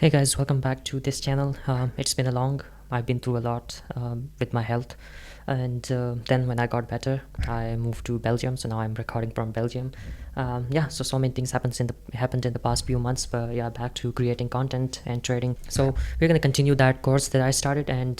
Hey guys, welcome back to this channel. It's been a long. I've been through a lot with my health, and then when I got better, I moved to Belgium. So now I'm recording from Belgium. Yeah, so many things happened in the past few months, but yeah, back to creating content and trading. So we're gonna continue that course that I started, and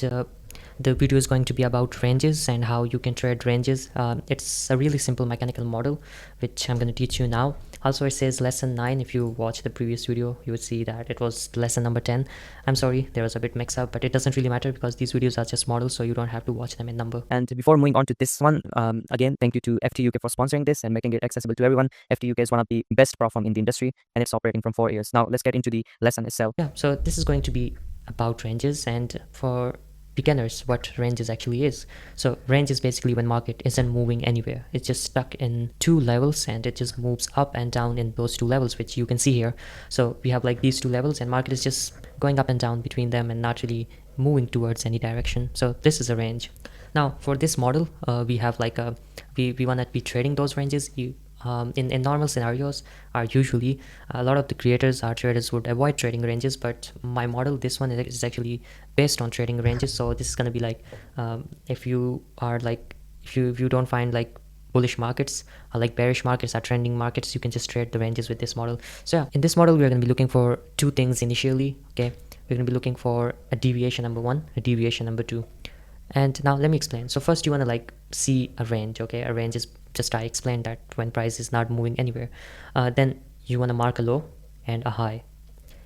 the video is going to be about ranges and how you can trade ranges. It's a really simple mechanical model, which I'm going to teach you now. Also, it says lesson 9. If you watch the previous video, you would see that it was lesson number 10. I'm sorry, there was a bit mix up, but it doesn't really matter because these videos are just models, so you don't have to watch them in number. And before moving on to this one, again, thank you to FTUK for sponsoring this and making it accessible to everyone. FTUK is one of the best platform in the industry, and it's operating from 4 years. Now, let's get into the lesson itself. Yeah, so this is going to be about ranges, and for beginners what ranges actually is. So range is basically when market isn't moving anywhere. It's just stuck in two levels and it just moves up and down in those two levels, which you can see here. So we have like these two levels and market is just going up and down between them and not really moving towards any direction. So this is a range. Now for this model, we have like we want to be trading those ranges. In normal scenarios are usually a lot of the creators or traders would avoid trading ranges, but my model, this one is actually based on trading ranges. So this is going to be like if you are like if you don't find like bullish markets or like bearish markets or trending markets, you can just trade the ranges with this model. So yeah, in this model we're going to be looking for two things initially. Okay, we're going to be looking for a deviation number 1, a deviation number 2. And now let me explain. So first you want to like see a range. Okay, a range is just, I explained that when price is not moving anywhere. Then you want to mark a low and a high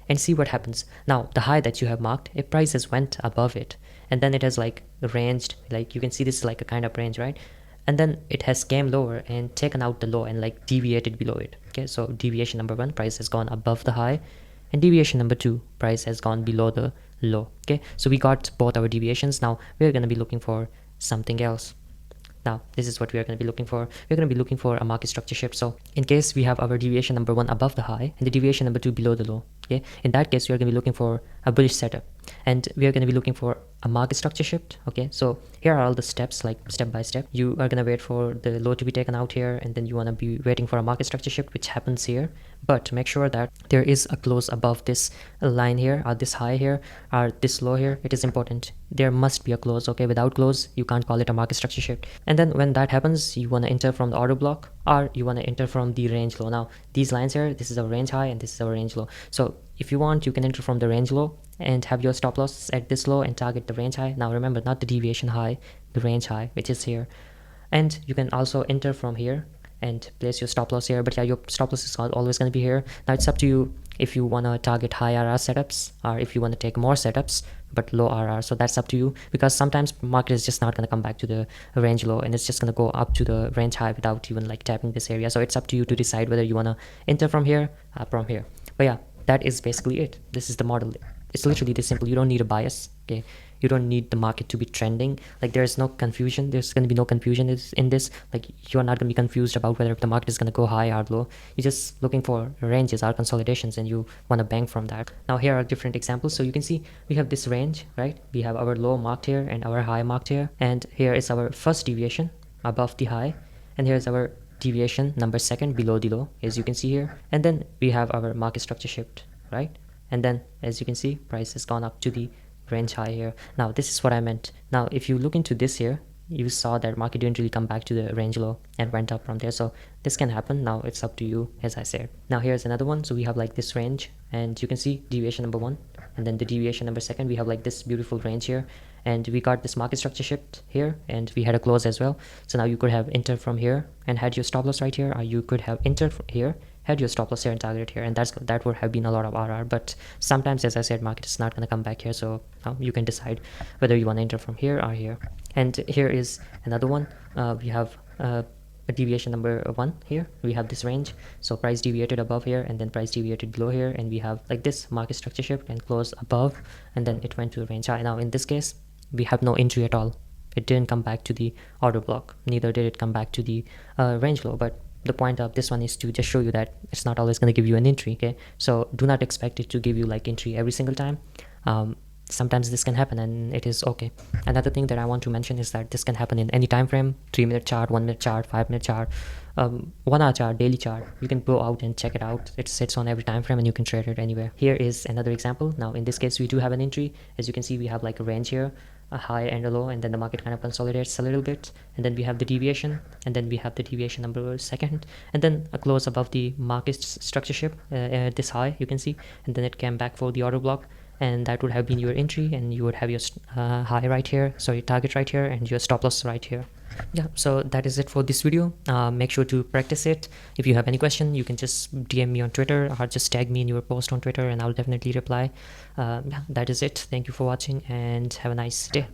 and see what happens. Now the high that you have marked, if prices went above it and then it has like ranged, like you can see this is like a kind of range, right? And then it has came lower and taken out the low and like deviated below it. Okay, so deviation number 1, price has gone above the high, and deviation number 2, price has gone below the low. Okay, so we got both our deviations. Now we're going to be looking for something else. Now this is what we are going to be looking for. We're going to be looking for a market structure shift. So in case we have our deviation number 1 above the high and the deviation number 2 below the low, okay, in that case we are going to be looking for a bullish setup and we are going to be looking for a market structure shift. Okay, so here are all the steps, like step by step. You are going to wait for the low to be taken out here, and then you want to be waiting for a market structure shift, which happens here. But make sure that there is a close above this line here, or this high here, or this low here. It is important. There must be a close. Okay, without close you can't call it a market structure shift. And then when that happens, you want to enter from the order block or you want to enter from the range low. Now these lines here, this is a range high and this is a range low. So if you want, you can enter from the range low and have your stop loss at this low and target the range high. Now remember, not the deviation high, the range high, which is here. And you can also enter from here and place your stop loss here, but yeah, your stop loss is always going to be here. Now it's up to you if you want to target high RR setups or if you want to take more setups but low RR. So that's up to you, because sometimes market is just not going to come back to the range low and it's just going to go up to the range high without even like tapping this area. So it's up to you to decide whether you want to enter from here or from here. But yeah, that is basically it. This is the model. It's literally this simple. You don't need a bias. Okay, you don't need the market to be trending. Like there's no confusion. There's going to be no confusion in this. Like you are not going to be confused about whether the market is going to go high or low. You're just looking for ranges or consolidations and you want to bank from that. Now here are different examples. So you can see we have this range, right? We have our low marked here and our high marked here, and here is our first deviation above the high, and here's our deviation number 2 below the low, as you can see here. And then we have our market structure shift, right? And then as you can see, price has gone up to the range high here. Now this is what I meant. Now if you look into this here, you saw that market didn't really come back to the range low and went up from there. So this can happen. Now it's up to you, as I said. Now here's another one. So we have like this range and you can see deviation number 1 and then the deviation number 2. We have like this beautiful range here and we got this market structure shift here and we had a close as well. So now you could have entered from here and had your stop loss right here, or you could have entered here, had your stop loss here and target here, and that would have been a lot of RR. But sometimes, as I said, market is not going to come back here, so you can decide whether you want to enter from here or here. And here is another one. We have a deviation number 1 here. We have this range, so price deviated above here and then price deviated below here, and we have like this market structure shift and close above, and then it went to the range high. Now in this case we have no entry at all. It didn't come back to the order block, neither did it come back to the range low. But the point of this one is to just show you that it's not always going to give you an entry. Okay, so do not expect it to give you like entry every single time. sometimes this can happen and it is okay. Another thing that I want to mention is that this can happen in any time frame: 3-minute chart, 1-minute chart, 5-minute chart, 1 hour chart, daily chart. You can go out and check it out. It sits on every time frame and you can trade it anywhere. Here is another example. Now in this case we do have an entry. As you can see, we have like a range here, a high and a low, and then the market kind of consolidates a little bit, and then we have the deviation, and then we have the deviation number second, and then a close above the market structure shape, this high you can see, and then it came back for the order block, and that would have been your entry, and you would have your high right here, sorry, target right here, and your stop loss right here. Yeah, so that is it for this video. Make sure to practice it. If you have any question, you can just DM me on Twitter or just tag me in your post on Twitter and I'll definitely reply. Yeah, that is it. Thank you for watching and have a nice day.